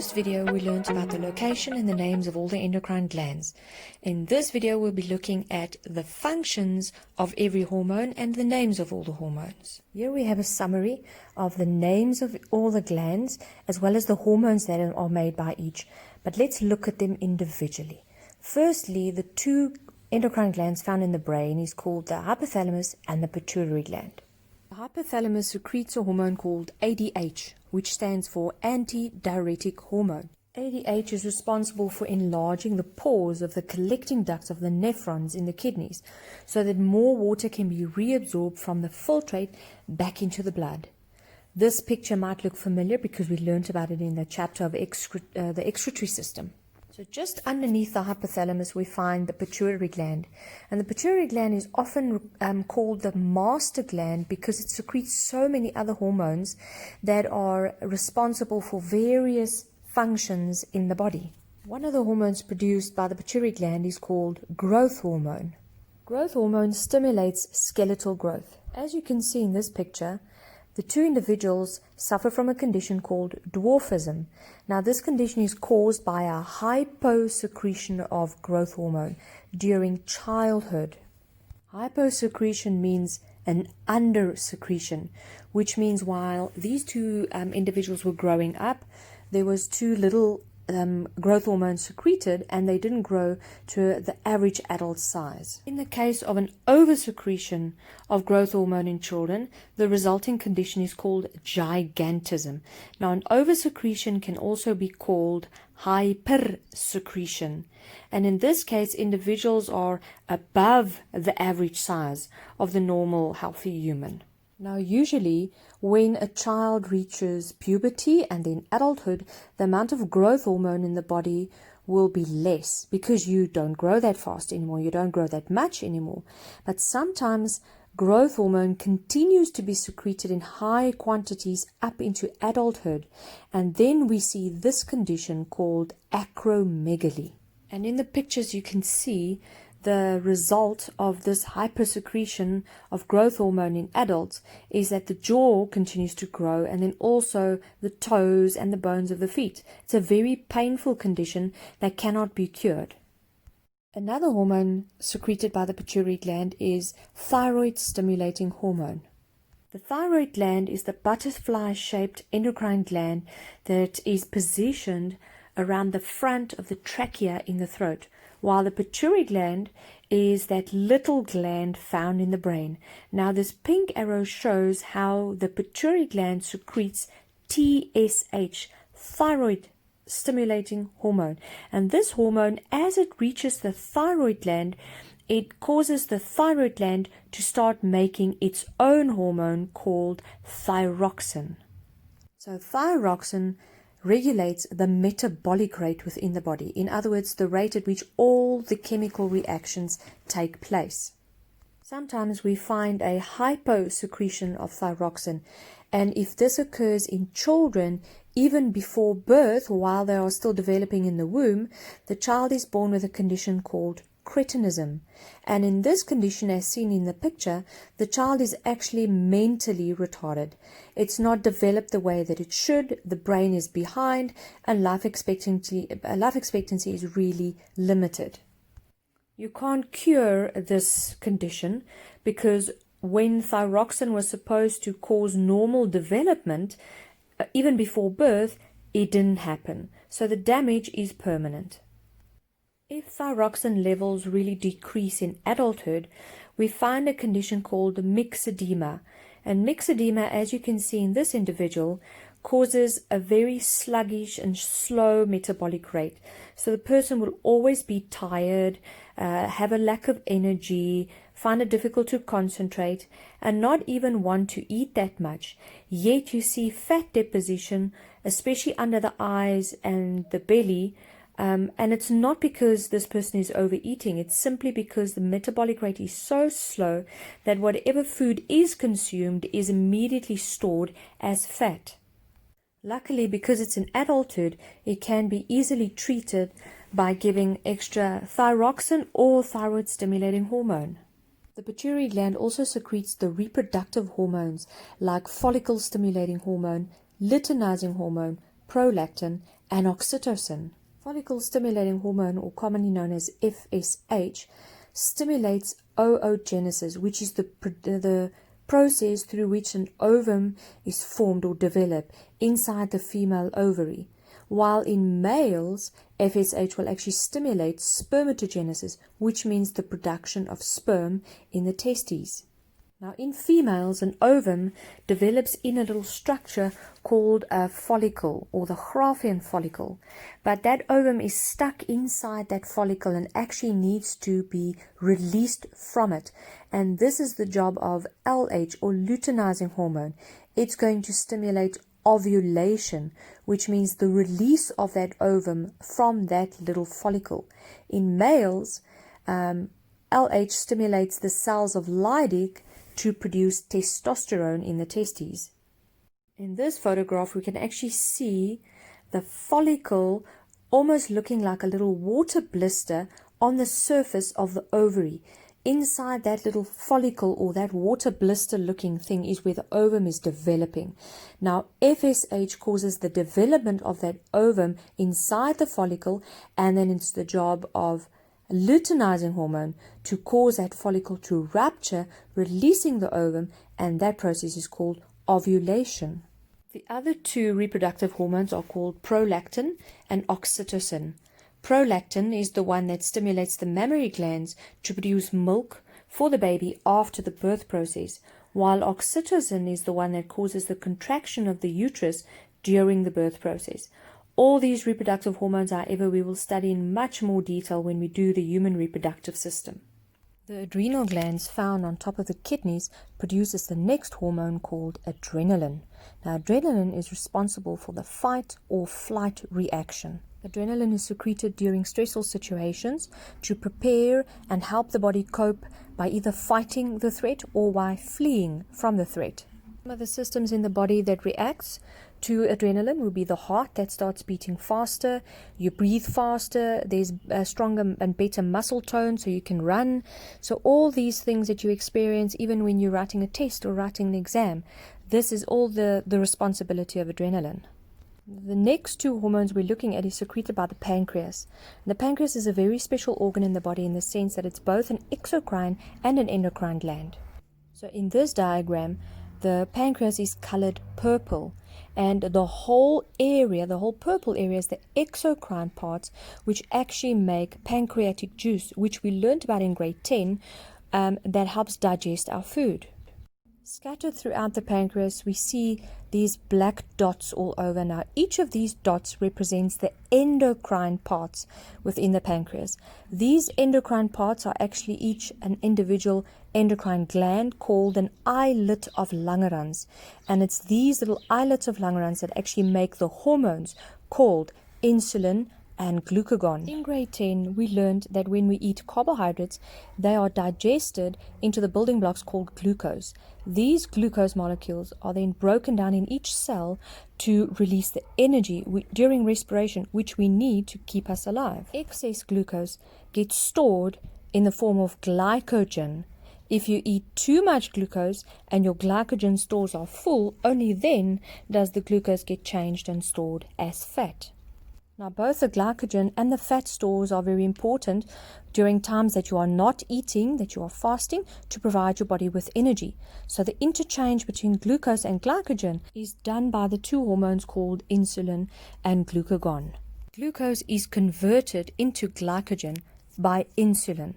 first video, we learned about the location and the names of all the endocrine glands. In this video, we'll be looking at the functions of every hormone and the names of all the hormones. Here we have a summary of the names of all the glands, as well as the hormones that are made by each. But let's look at them individually. Firstly, the two endocrine glands found in the brain is called the hypothalamus and the pituitary gland. The hypothalamus secretes a hormone called ADH, which stands for antidiuretic hormone. ADH is responsible for enlarging the pores of the collecting ducts of the nephrons in the kidneys, so that more water can be reabsorbed from the filtrate back into the blood. This picture might look familiar because we learned about it in the chapter of the excretory system. So just underneath the hypothalamus we find the pituitary gland, and the pituitary gland is often called the master gland because it secretes so many other hormones that are responsible for various functions in the body. One of the hormones produced by the pituitary gland is called growth hormone. Growth hormone stimulates skeletal growth. As you can see in this picture, the two individuals suffer from a condition called dwarfism. Now, this condition is caused by a hyposecretion of growth hormone during childhood. Hyposecretion means an undersecretion, which means while these two individuals were growing up, there was too little growth hormone secreted and they didn't grow to the average adult size. In the case of an oversecretion of growth hormone in children, the resulting condition is called gigantism. Now, an oversecretion can also be called hypersecretion, and in this case individuals are above the average size of the normal healthy human. Now, usually when a child reaches puberty and then adulthood, the amount of growth hormone in the body will be less because you don't grow that fast anymore, you don't grow that much anymore. But sometimes growth hormone continues to be secreted in high quantities up into adulthood, and then we see this condition called acromegaly. And in the pictures you can see the result of this hypersecretion of growth hormone in adults is that the jaw continues to grow, and then also the toes and the bones of the feet. It's a very painful condition that cannot be cured. Another hormone secreted by the pituitary gland is thyroid stimulating hormone. The thyroid gland is the butterfly-shaped endocrine gland that is positioned around the front of the trachea in the throat, while the pituitary gland is that little gland found in the brain. Now, this pink arrow shows how the pituitary gland secretes TSH, thyroid stimulating hormone. And this hormone, as it reaches the thyroid gland, it causes the thyroid gland to start making its own hormone called thyroxine. So thyroxine regulates the metabolic rate within the body. In other words, the rate at which all the chemical reactions take place. Sometimes we find a hyposecretion of thyroxine, and if this occurs in children even before birth, while they are still developing in the womb, the child is born with a condition called cretinism. And in this condition, as seen in the picture, the child is actually mentally retarded. It's not developed the way that it should, the brain is behind, and life expectancy is really limited. You can't cure this condition because when thyroxine was supposed to cause normal development, even before birth, it didn't happen. So the damage is permanent. If thyroxine levels really decrease in adulthood, we find a condition called myxedema. And myxedema, as you can see in this individual, causes a very sluggish and slow metabolic rate. So the person will always be tired, have a lack of energy, find it difficult to concentrate, and not even want to eat that much. Yet you see fat deposition, especially under the eyes and the belly, and it's not because this person is overeating. It's simply because the metabolic rate is so slow that whatever food is consumed is immediately stored as fat. Luckily, because it's in adulthood, it can be easily treated by giving extra thyroxine or thyroid stimulating hormone. The pituitary gland also secretes the reproductive hormones like follicle stimulating hormone, luteinizing hormone, prolactin, and oxytocin. Follicle stimulating hormone, or commonly known as FSH, stimulates oogenesis, which is the process through which an ovum is formed or developed inside the female ovary. While in males, FSH will actually stimulate spermatogenesis, which means the production of sperm in the testes. Now, in females, an ovum develops in a little structure called a follicle, or the Graafian follicle. But that ovum is stuck inside that follicle and actually needs to be released from it. And this is the job of LH, or luteinizing hormone. It's going to stimulate ovulation, which means the release of that ovum from that little follicle. In males, LH stimulates the cells of Leydig to produce testosterone in the testes. In this photograph, we can actually see the follicle almost looking like a little water blister on the surface of the ovary. Inside that little follicle, or that water blister looking thing, is where the ovum is developing. Now, FSH causes the development of that ovum inside the follicle, and then it's the job of luteinizing hormone to cause that follicle to rupture, releasing the ovum, and that process is called ovulation. The other two reproductive hormones are called prolactin and oxytocin. Prolactin is the one that stimulates the mammary glands to produce milk for the baby after the birth process, while oxytocin is the one that causes the contraction of the uterus during the birth process. All these reproductive hormones, however, we will study in much more detail when we do the human reproductive system. The adrenal glands found on top of the kidneys produces the next hormone called adrenaline. Now, adrenaline is responsible for the fight or flight reaction. Adrenaline is secreted during stressful situations to prepare and help the body cope by either fighting the threat or by fleeing from the threat. Some of the systems in the body that reacts to adrenaline will be the heart that starts beating faster, you breathe faster, there's a stronger and better muscle tone so you can run. So all these things that you experience even when you're writing a test or writing an exam, this is all the responsibility of adrenaline. The next two hormones we're looking at is secreted by the pancreas. The pancreas is a very special organ in the body in the sense that it's both an exocrine and an endocrine gland. So in this diagram, the pancreas is colored purple, and the whole purple area is the exocrine parts, which actually make pancreatic juice, which we learned about in grade 10, that helps digest our food. Scattered throughout the pancreas, we see these black dots all over. Now, each of these dots represents the endocrine parts within the pancreas. These endocrine parts are actually each an individual endocrine gland called an islet of Langerhans. And it's these little islets of Langerhans that actually make the hormones called insulin and glucagon. In grade 10, we learned that when we eat carbohydrates, they are digested into the building blocks called glucose. These glucose molecules are then broken down in each cell to release the energy during respiration, which we need to keep us alive. Excess glucose gets stored in the form of glycogen. If you eat too much glucose and your glycogen stores are full, only then does the glucose get changed and stored as fat. Now, both the glycogen and the fat stores are very important during times that you are not eating, that you are fasting, to provide your body with energy. So the interchange between glucose and glycogen is done by the two hormones called insulin and glucagon. Glucose is converted into glycogen by insulin,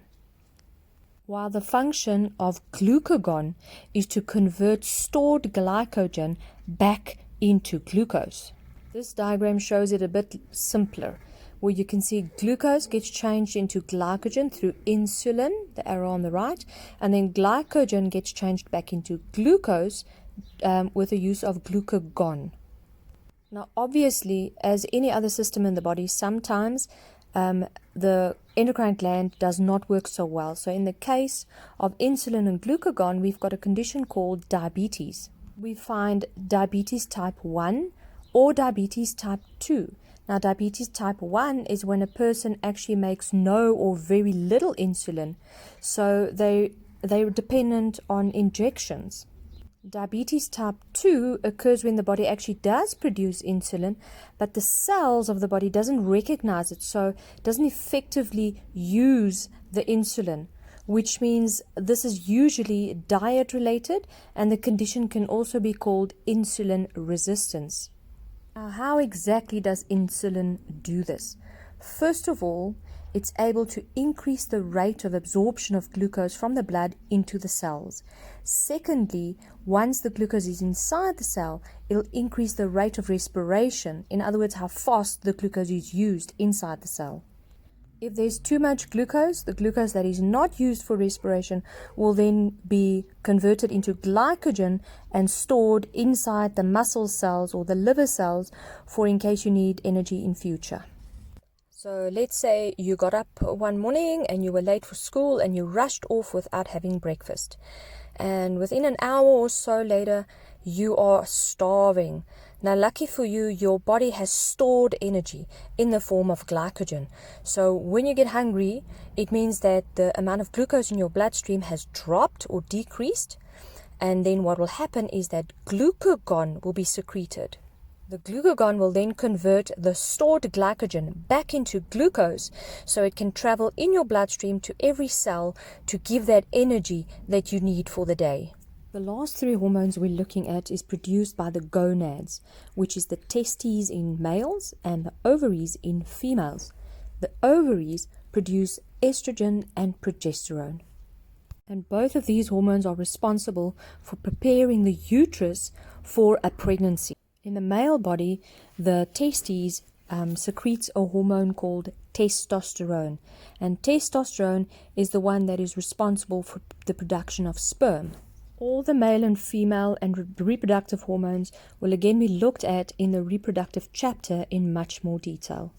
while the function of glucagon is to convert stored glycogen back into glucose. This diagram shows it a bit simpler, where you can see glucose gets changed into glycogen through insulin, the arrow on the right, and then glycogen gets changed back into glucose with the use of glucagon. Now, obviously, as any other system in the body, sometimes the endocrine gland does not work so well. So in the case of insulin and glucagon, we've got a condition called diabetes. We find diabetes type 1 or diabetes type 2. Now, diabetes type 1 is when a person actually makes no or very little insulin, so they're dependent on injections. Diabetes type 2 occurs when the body actually does produce insulin, but the cells of the body doesn't recognize it, so it doesn't effectively use the insulin, which means this is usually diet related, and the condition can also be called insulin resistance. Now, how exactly does insulin do this? First of all, it's able to increase the rate of absorption of glucose from the blood into the cells. Secondly, once the glucose is inside the cell, it'll increase the rate of respiration. In other words, how fast the glucose is used inside the cell. If there's too much glucose, the glucose that is not used for respiration will then be converted into glycogen and stored inside the muscle cells or the liver cells for in case you need energy in future. So let's say you got up one morning and you were late for school and you rushed off without having breakfast. And within an hour or so later, you are starving. Now, lucky for you, your body has stored energy in the form of glycogen. So when you get hungry, it means that the amount of glucose in your bloodstream has dropped or decreased. And then what will happen is that glucagon will be secreted. The glucagon will then convert the stored glycogen back into glucose so it can travel in your bloodstream to every cell to give that energy that you need for the day. The last three hormones we're looking at is produced by the gonads, which is the testes in males and the ovaries in females. The ovaries produce estrogen and progesterone. And both of these hormones are responsible for preparing the uterus for a pregnancy. In the male body, the testes secretes a hormone called testosterone. And testosterone is the one that is responsible for the production of sperm. All the male and female and reproductive hormones will again be looked at in the reproductive chapter in much more detail.